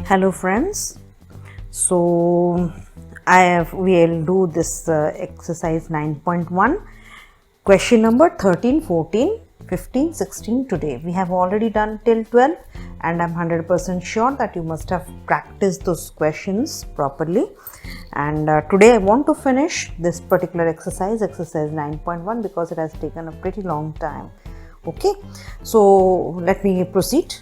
Hello friends, so we'll do this exercise 9.1 question number 13, 14, 15, 16 today. We have already done till 12 and I'm 100% sure that you must have practiced those questions properly, and today I want to finish this particular exercise 9.1, because it has taken a pretty long time. Okay, so let me proceed.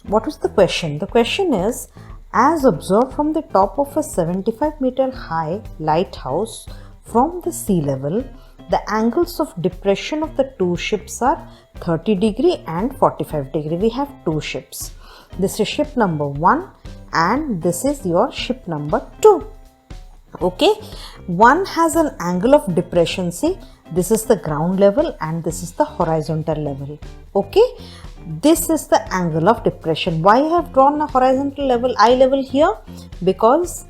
What is the question? The question is, as observed from the top of a 75-meter high lighthouse from the sea level, the angles of depression of the two ships are 30 degree and 45 degree. We have two ships. This is ship number 1 and this is your ship number 2. Okay, one has an angle of depression. See, this is the ground level and this is the horizontal level. Okay, this is the angle of depression. Why I have drawn a horizontal level, eye level here? Because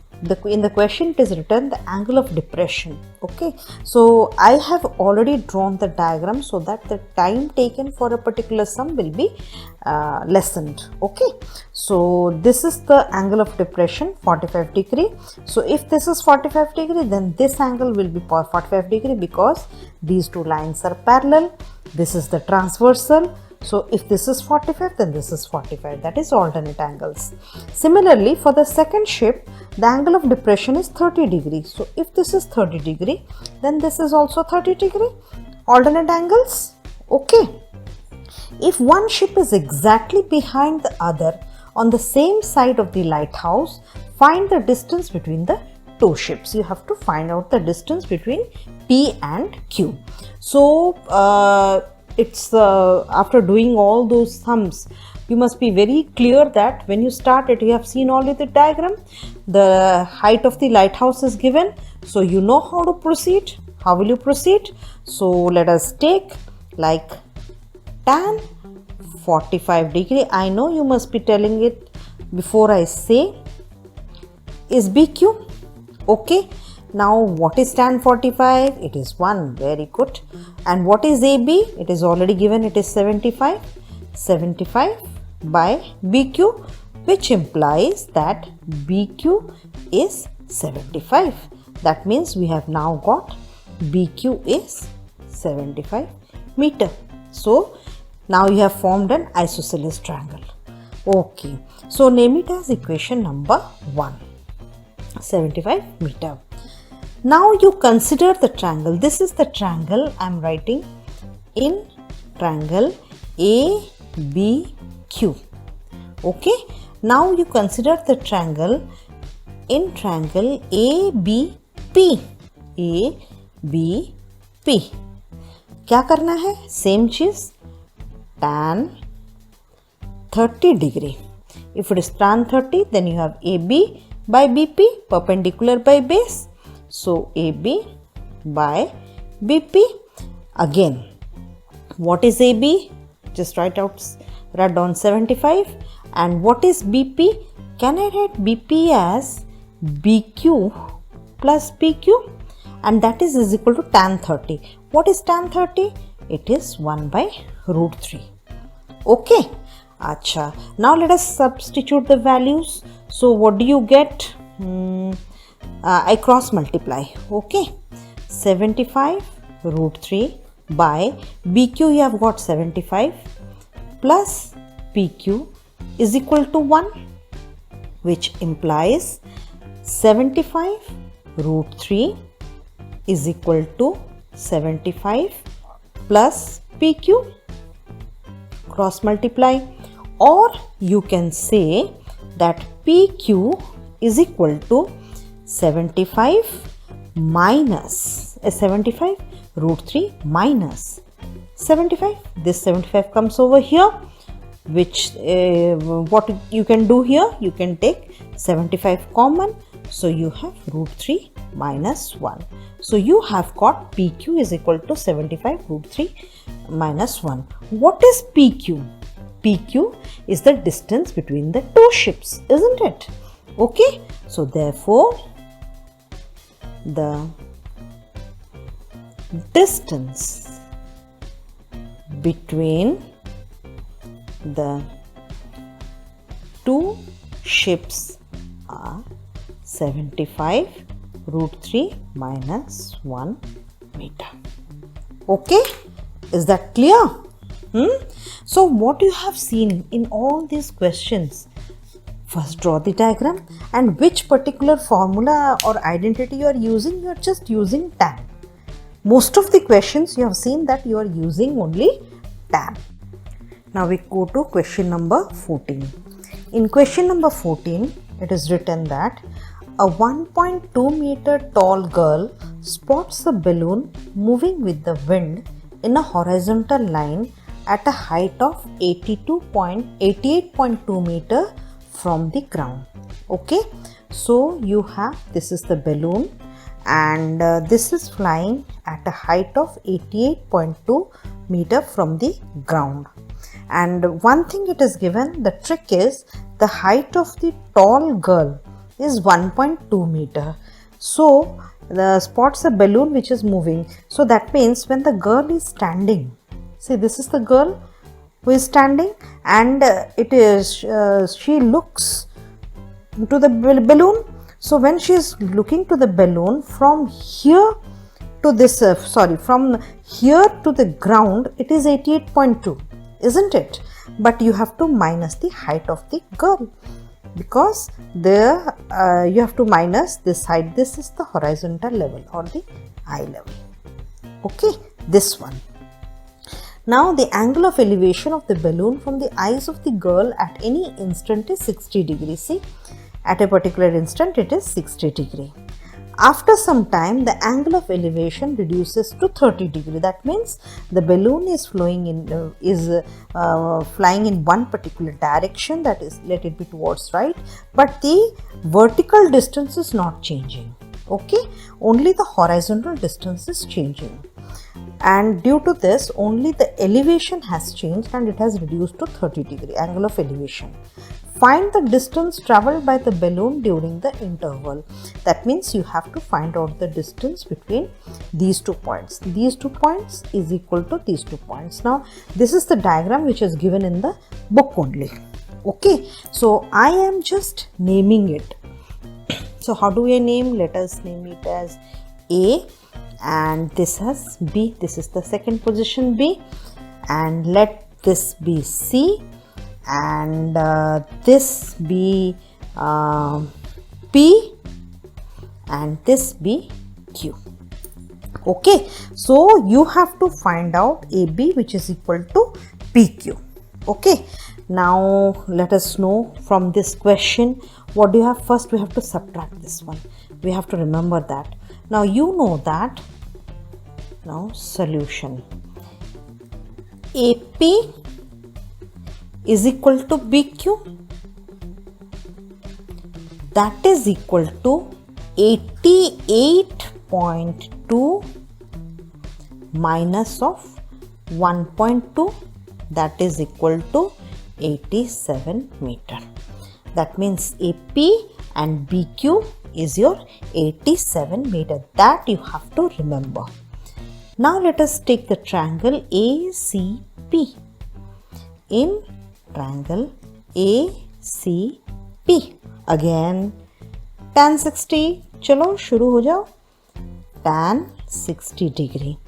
in the question it is written the angle of depression. Okay, so I have already drawn the diagram so that the time taken for a particular sum will be lessened. Okay, so this is the angle of depression, 45 degree. So if this is 45 degree, then this angle will be 45 degree because these two lines are parallel. This is the transversal. So if this is 45, then this is 45. That is alternate angles. Similarly, for the second ship, the angle of depression is 30 degree. So if this is 30 degree, then this is also 30 degree. Alternate angles. Okay. If one ship is exactly behind the other on the same side of the lighthouse, find the distance between the two ships. You have to find out the distance between P and Q. So it's after doing all those sums, you must be very clear that when you start it, you have seen already the diagram. The height of the lighthouse is given, so you know how to proceed. How will you proceed? So let us take like tan 45 degree. I know you must be telling it before I say is BQ. Okay, now what is tan 45? It is 1. Very good. And what is AB? It is already given. It is 75. 75 by BQ, which implies that BQ is 75. That means we have now got BQ is 75 meter. So now you have formed an isosceles triangle. Okay, so name it as equation number 1, 75 meter. Now you consider the triangle. This is the triangle I am writing in triangle ABQ. Okay, now you consider the triangle in triangle ABP. ABP. क्या करना है? Same चीज, tan 30 degree. If it is tan 30, then you have AB by BP, perpendicular by base. So AB by BP. Again, what is AB? Just write down 75. And what is BP? Can I write BP as BQ plus PQ? And that is equal to tan 30. What is tan 30? It is 1 by root 3. Okay. Acha. Now let us substitute the values. So what do you get? I cross multiply. Okay. 75 root 3 by BQ, you have got 75 plus PQ is equal to 1, which implies 75 root 3 is equal to 75 plus PQ. Cross multiply, or you can say that PQ is equal to 75 minus 75 root 3 minus 75. This 75 comes over here, which what you can do here, you can take 75 common, so you have root 3 minus 1. So you have got PQ is equal to 75 root 3 minus 1. What is PQ? PQ is the distance between the two ships, isn't it? Okay, so therefore the distance between the two ships are 75 root 3 minus 1 meter. Okay, is that clear? So what you have seen in all these questions, first draw the diagram, and which particular formula or identity you are using, you are just using tan. Most of the questions you have seen that you are using only tan. Now we go to question number 14. In question number 14, it is written that a 1.2 meter tall girl spots a balloon moving with the wind in a horizontal line at a height of 88.2 meter from the ground. Okay, so you have, this is the balloon, and this is flying at a height of 88.2 meter from the ground. And one thing it is given, the trick is the height of the tall girl is 1.2 meter. So the spots a balloon which is moving. So that means when the girl is standing, see, this is the girl who is standing, and she looks to the balloon. So when she is looking to the balloon from here to this, from here to the ground, it is 88.2, isn't it? But you have to minus the height of the girl, because there you have to minus this height. This is the horizontal level or the eye level. Okay, this one. Now the angle of elevation of the balloon from the eyes of the girl at any instant is 60 degrees. See, at a particular instant it is 60 degrees. After some time, the angle of elevation reduces to 30 degrees. That means the balloon is flying in one particular direction, that is, let it be towards right, but the vertical distance is not changing. Okay, only the horizontal distance is changing, and due to this only the elevation has changed and it has reduced to 30 degrees angle of elevation. Find the distance traveled by the balloon during the interval. That means you have to find out the distance between these 2 points. These 2 points is equal to these 2 points. Now this is the diagram which is given in the book only. Okay, so I am just naming it. So how do we name? Let us name it as A, and this as B. This is the second position, B, and let this be C, and this be P, and this be Q. Okay, so you have to find out AB, which is equal to PQ. Okay, now let us know from this question what do you have. First we have to subtract this one. We have to remember that. Now you know that. Now solution. AP is equal to BQ, that is equal to 88.2 minus of 1.2, that is equal to 87 meter. That means AP and BQ is your 87 meter. That you have to remember. Now let us take the triangle ACP. In triangle ACP, again tan 60, chalo shuru ho jao. Tan 60 degree.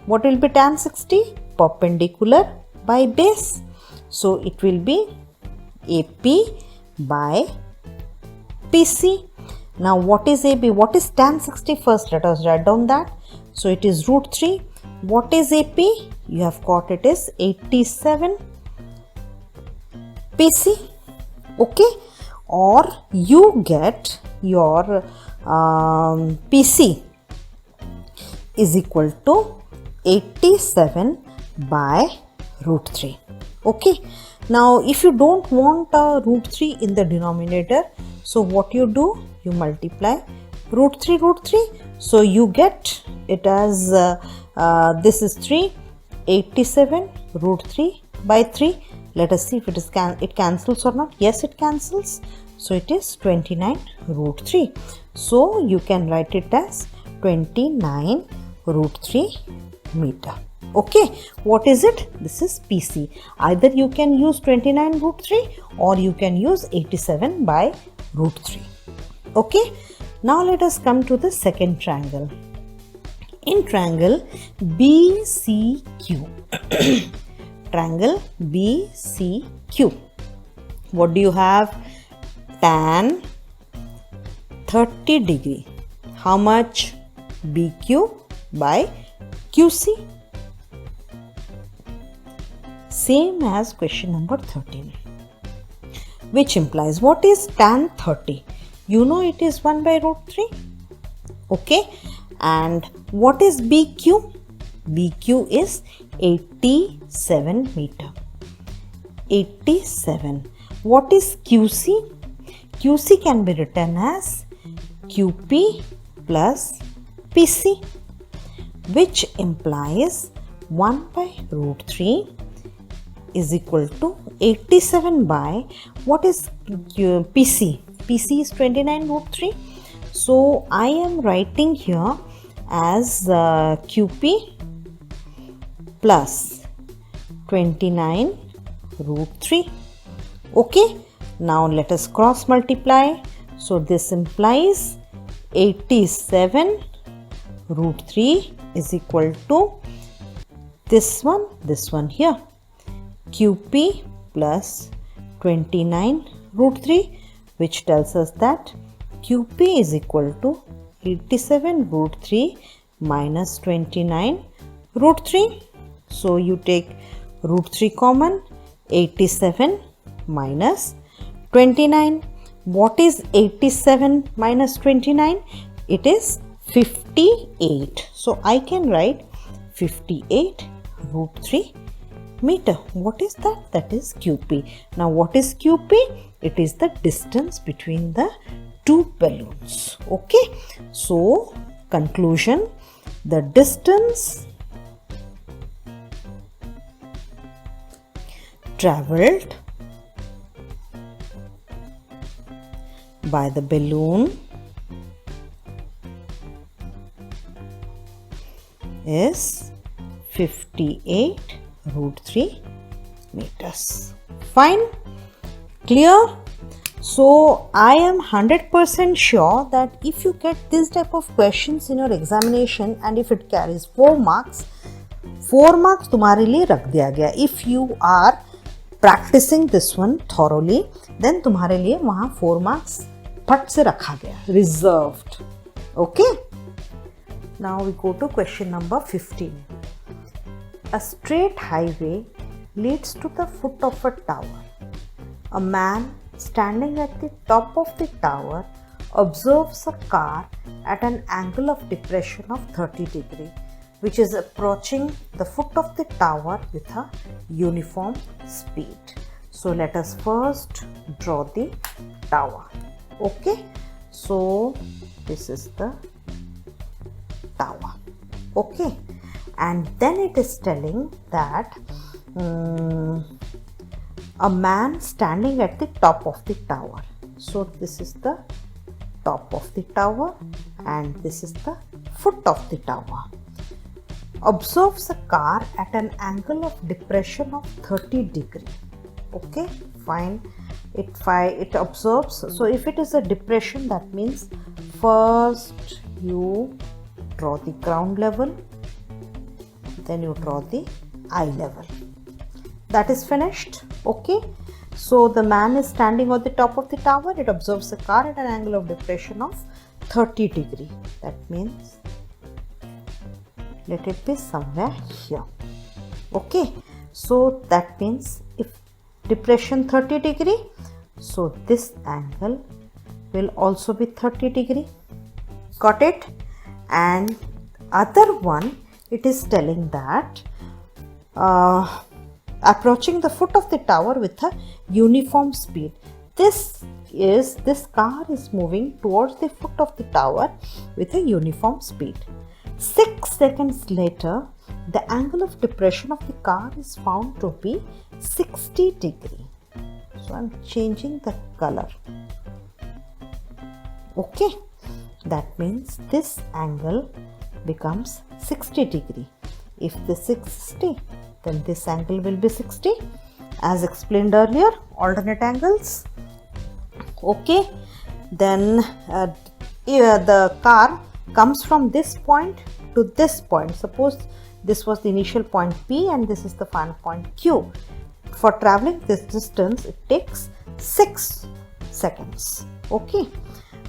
What will be tan 60? Perpendicular by base. So it will be AP by PC. Now what is AB? What is tan 60? First let us write down that. So it is root 3. What is AP? You have got it is 87 PC. Okay, or you get your PC is equal to 87 by root 3. Okay, now if you don't want root 3 in the denominator, so what you do, you multiply root 3. So you get it as this is 3, 87 root 3 by 3. Let us see if it cancels or not. Yes, it cancels. So it is 29 root 3. So you can write it as 29 root 3 meter. Okay, what is it? This is PC. Either you can use 29 root 3 or you can use 87 by root 3. Okay, now let us come to the second triangle. In triangle BCQ, triangle BCQ, what do you have? Tan 30 degree. How much? BQ by QC. Same as question number 13, which implies what is tan 30? You know it is 1 by root 3. Okay, and what is BQ? BQ is 87 meter. 87. What is QC? QC can be written as QP plus PC, which implies 1 by root 3 is equal to 87 by what is PC? PC is 29 root 3. So I am writing here as QP plus 29 root 3. Okay, now let us cross multiply. So this implies 87 root 3 is equal to this one here, QP plus 29 root 3, which tells us that QP is equal to 87 root 3 minus 29 root 3. So you take root 3 common, 87 minus 29. What is 87 minus 29? It is 58. So I can write 58 root 3 meter. What is that? That is QP. Now what is QP? It is the distance between the two balloons. Okay. So conclusion, the distance travelled by the balloon is 58 root 3 meters. Fine? Clear? So I am 100% sure that if you get this type of questions in your examination and if it carries 4 marks तुम्हारे लिए रख दिया गया. If you are practicing this one thoroughly, then तुम्हारे लिए वहाँ 4 marks फट से रखा गया, reserved. Okay? Now we go to question number 15. A straight highway leads to the foot of a tower. A man standing at the top of the tower observes a car at an angle of depression of 30 degrees, which is approaching the foot of the tower with a uniform speed. So let us first draw the tower. Okay, so this is the tower. Okay, and then it is telling that a man standing at the top of the tower. So this is the top of the tower and this is the foot of the tower. Observes a car at an angle of depression of 30 degrees. Okay, fine. It observes. So if it is a depression, that means first you draw the ground level, then you draw the eye level. That is finished. Okay, so the man is standing on the top of the tower. It observes a car at an angle of depression of 30 degrees. That means let it be somewhere here. Okay, so that means if depression 30 degree, so this angle will also be 30 degree. Got it? And other one, it is telling that approaching the foot of the tower with a uniform speed. This car is moving towards the foot of the tower with a uniform speed. 6 seconds later, the angle of depression of the car is found to be 60 degrees. So I am changing the color. Okay, that means this angle becomes 60 degrees. If this is 60, then this angle will be 60. As explained earlier, alternate angles. Okay, then the car comes from this point to this point. Suppose this was the initial point P and this is the final point Q. For traveling this distance, it takes 6 seconds. Okay,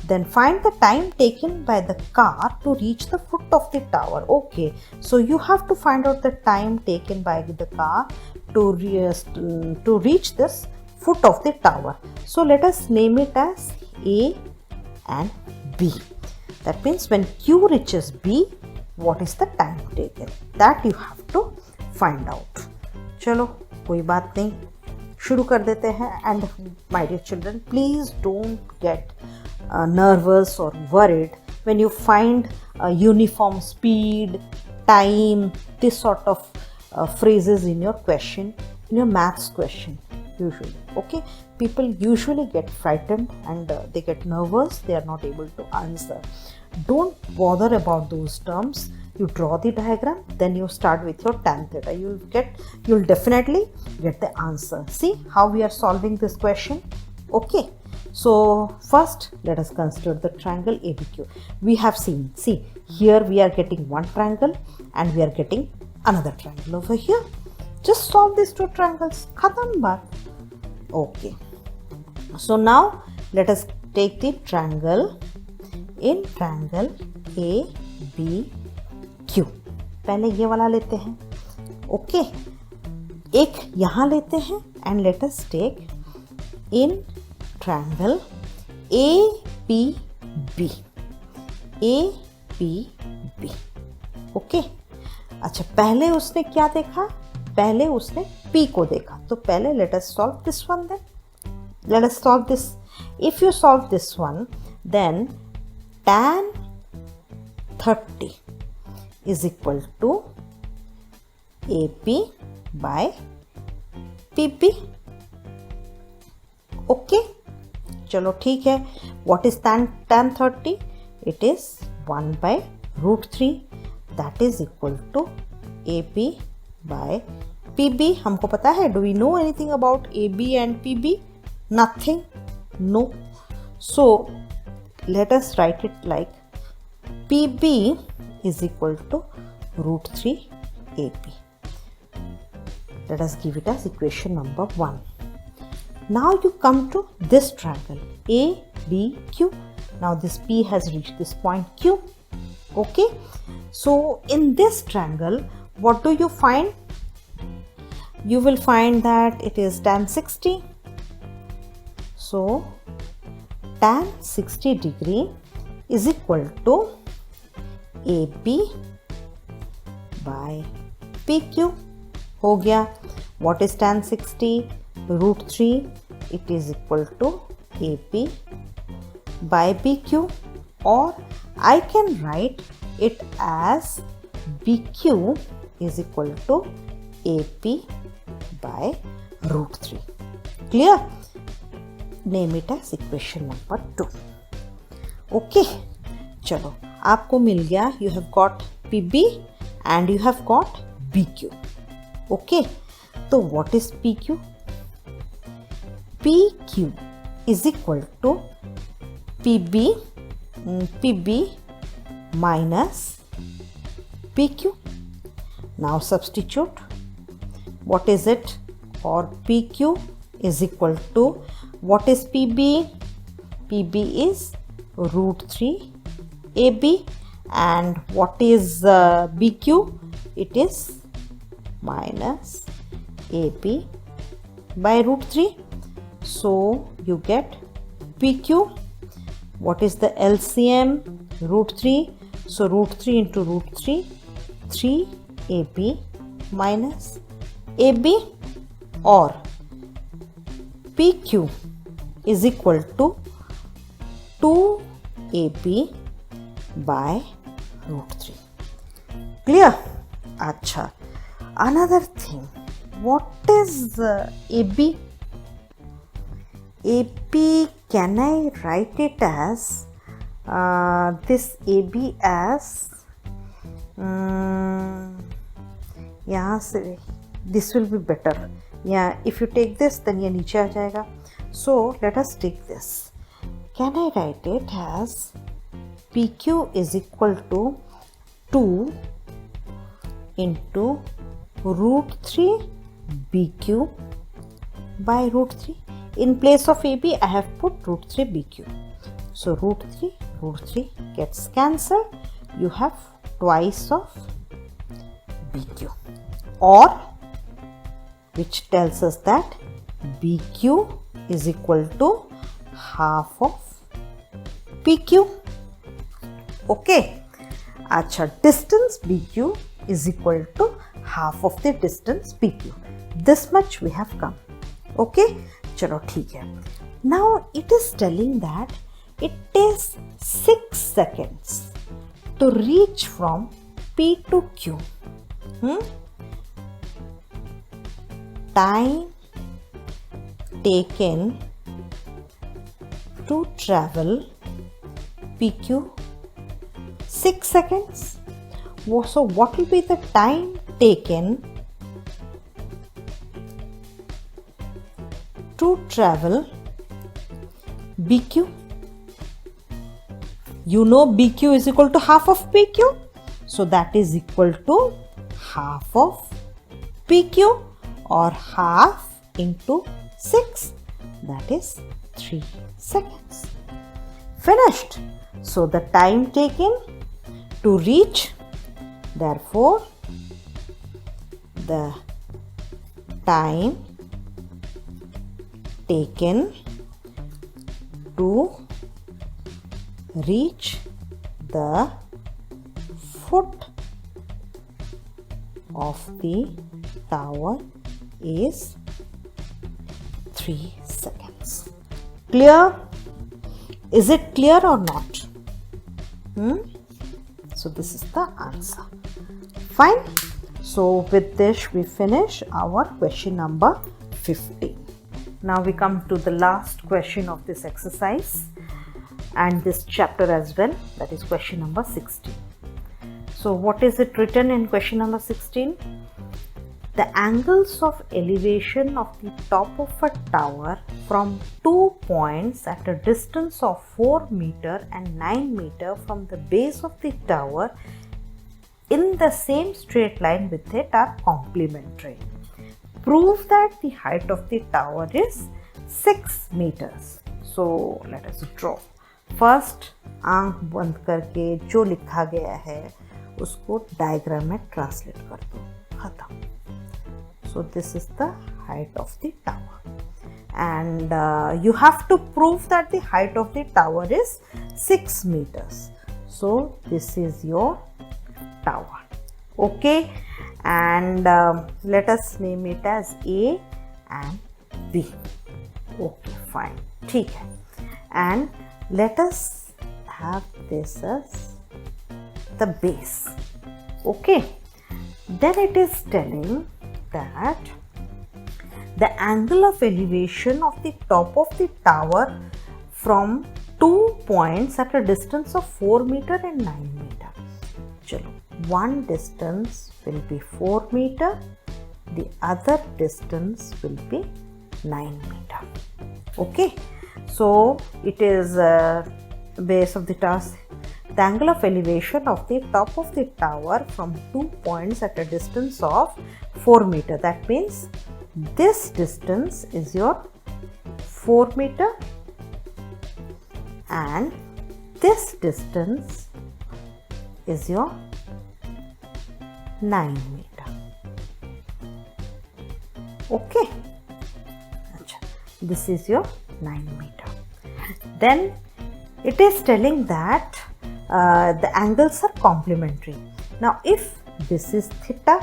then find the time taken by the car to reach the foot of the tower. Okay, so you have to find out the time taken by the car to reach this foot of the tower. So let us name it as A and B. That means when Q reaches B, what is the time taken? That you have to find out. चलो कोई बात नहीं, शुरू कर देते हैं. And my dear children, please don't get nervous or worried when you find uniform speed, time, this sort of phrases in your question, in your maths question. Usually, okay, people usually get frightened and they get nervous, they are not able to answer. Don't bother about those terms. You draw the diagram, then you start with your tan theta. You'll definitely get the answer. See how we are solving this question. Okay, so first let us consider the triangle ABQ. We have seen, see here we are getting one triangle and we are getting another triangle over here. Just solve these two triangles. Khatam baat. Okay, so now let us take the triangle in triangle ABQ. पहले ये वाला लेते हैं. Okay, एक यहाँ लेते हैं and let us take in triangle APB. APB. Okay, अच्छा पहले उसने क्या देखा? पहले उसने P को देखा. तो पहले let us solve this one then. Let us solve this. If you solve this one, then tan 30 is equal to AP by PP. Okay, चलो ठीक है. What is tan 30? It is 1 by root 3. That is equal to AP by PB. हमको पता है. Do we know anything about AB and PB? Nothing. No. So let us write it like PB is equal to root 3 AP. Let us give it as equation number 1. Now you come to this triangle ABQ. Now this P has reached this point Q. Okay, so in this triangle, what do you find? You will find that it is tan 60. So tan 60 degree is equal to AP by PQ. हो गया. What is tan 60? Root 3. It is equal to AP by PQ, or I can write it as BQ is equal to AP by root 3. Clear? Name it as equation number 2. Okay, चलो आपको मिल गया. You have got PB and you have got BQ. Okay, so what is PQ? PQ is equal to PB minus PQ. Now substitute. What is it? Or PQ is equal to, what is PB? PB is root 3 AB. And what is BQ? It is minus AP by root 3. So you get PQ. What is the LCM? Root 3. So root 3 into root 3, 3 AP minus AB, or PQ is equal to 2 AP by root 3. Clear? Acha. Another thing. What is AB? AP, can I write it as this AB as यहाँ से this will be better. Yeah, if you take this then ये नीचे आ जाएगा. So let us take this. Can I write it as PQ is equal to 2 into root 3 BQ by root 3. In place of AB, I have put root 3 BQ. So root 3 gets cancelled. You have twice of BQ, or which tells us that BQ is equal to half of PQ. Okay. Acha, distance BQ is equal to half of the distance PQ. This much we have come. Okay. Chalo, theek hai. Now it is telling that it takes 6 seconds to reach from P to Q. Time taken to travel PQ 6 seconds. So what will be the time taken to travel BQ? You know BQ is equal to half of PQ. So that is equal to half of PQ, or half into 6. That is 3 seconds. Finished. So the time taken to reach, therefore the time taken to reach the foot of the tower is 3 seconds. Clear? Is it clear or not? So this is the answer. Fine. So with this we finish our question number 15. Now we come to the last question of this exercise and this chapter as well, that is question number 16. So what is it written in question number 16? The angles of elevation of the top of a tower from 2 points at a distance of 4 meter and 9 meter from the base of the tower in the same straight line with it are complementary. Prove that the height of the tower is 6 meters. So let us draw. First, आंख बंद करके जो लिखा गया है उसको diagram में translate कर दो. खत्म. So this is the height of the tower, and you have to prove that the height of the tower is 6 meters. So this is your tower. Okay, and let us name it as A and B. Okay, fine. ठीक है. And let us have this as the base. Okay, then it is telling that the angle of elevation of the top of the tower from 2 points at a distance of 4 meter and 9 meter. Chalo, one distance will be 4 meter, the other distance will be 9 meter. Okay, so it is base of the tower. The angle of elevation of the top of the tower from 2 points at a distance of 4 meter. That means this distance is your 4 meter and this distance is your 9 meter. Okay. This is your 9 meter. Then it is telling that the angles are complementary. Now if this is theta,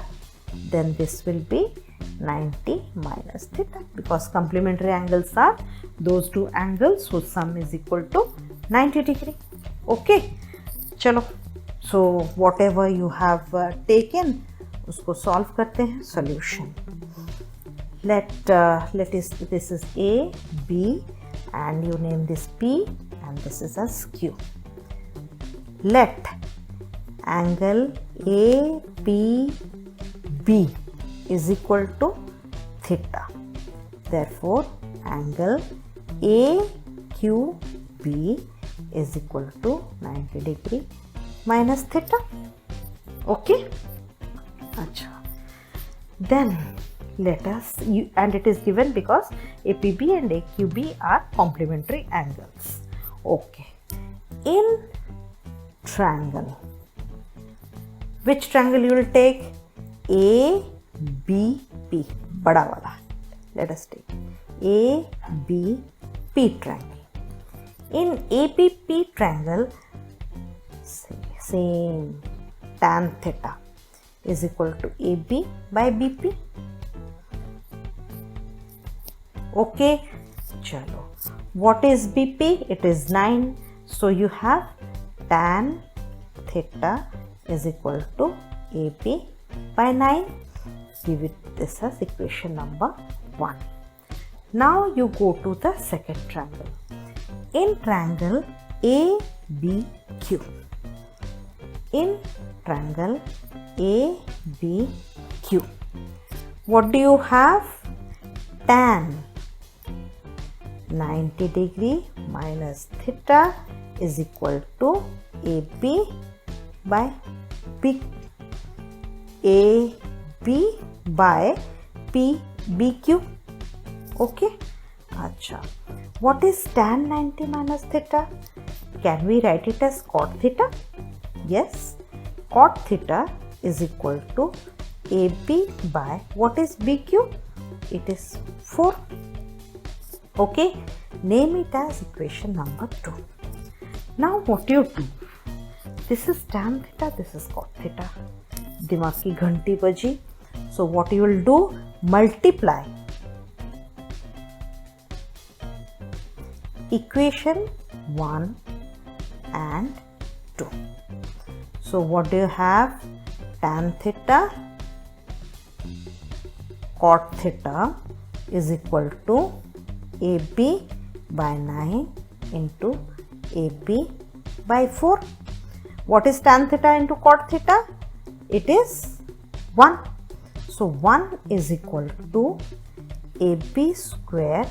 then this will be 90 minus theta, because complementary angles are those two angles whose sum is equal to 90 degree. Okay, chalo. So whatever you have taken, usko solve karte hain. Solution. This is A, B, and you name this P, and this is as Q. Let angle APB B is equal to theta. Therefore, angle AQB is equal to 90 degree minus theta. Okay? Acha. Then let us, and it is given because APB and AQB are complementary angles. Okay. In triangle, which triangle you will take? ABP, bada wala. Let us take ABP triangle. In ABP triangle, same tan theta is equal to AB by BP. Okay, chalo. What is BP? It is 9. So you have tan theta is equal to AB by 9. Give it this as equation number 1. Now you go to the second triangle. In triangle ABQ. In triangle ABQ, what do you have? Tan 90 degree minus theta is equal to AB by B. AB by PBQ. Okay. Acha. What is tan 90 minus theta? Can we write it as cot theta? Yes. Cot theta is equal to AB by, what is BQ? It is 4. Okay. Name it as equation number 2. Now what you do? This is tan theta, this is cot theta. Dimag ki ghanti baji. So what you will do? Multiply equation 1 and 2. So what do you have? Tan theta cot theta is equal to AB by 9 into AB by 4. What is tan theta into cot theta? It is 1. So 1 is equal to AB square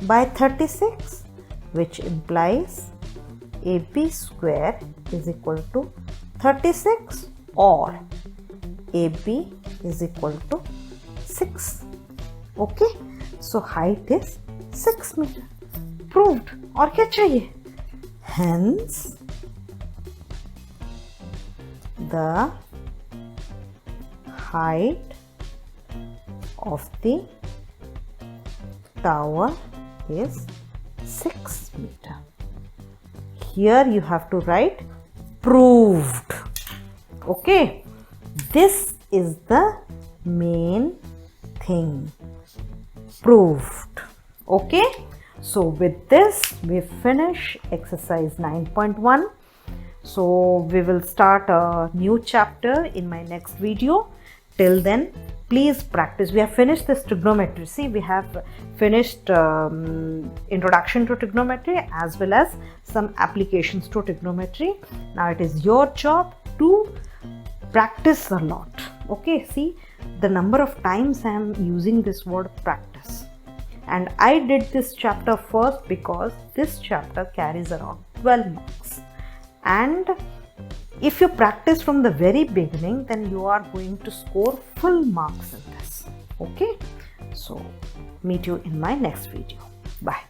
by 36, which implies AB square is equal to 36, or AB is equal to 6. Okay. So height is 6 meter. Proved. और क्या चाहिए? Hence, the height of the tower is 6 meter. Here you have to write proved. Okay. This is the main thing. Proved. Okay. So with this we finish exercise 9.1. So we will start a new chapter in my next video. Till then, please practice. We have finished this trigonometry. See, we have finished introduction to trigonometry as well as some applications to trigonometry. Now it is your job to practice a lot. Okay, see the number of times I am using this word practice. And I did this chapter first because this chapter carries around 12 marks. And if you practice from the very beginning, then you are going to score full marks in this. Okay. So meet you in my next video. Bye.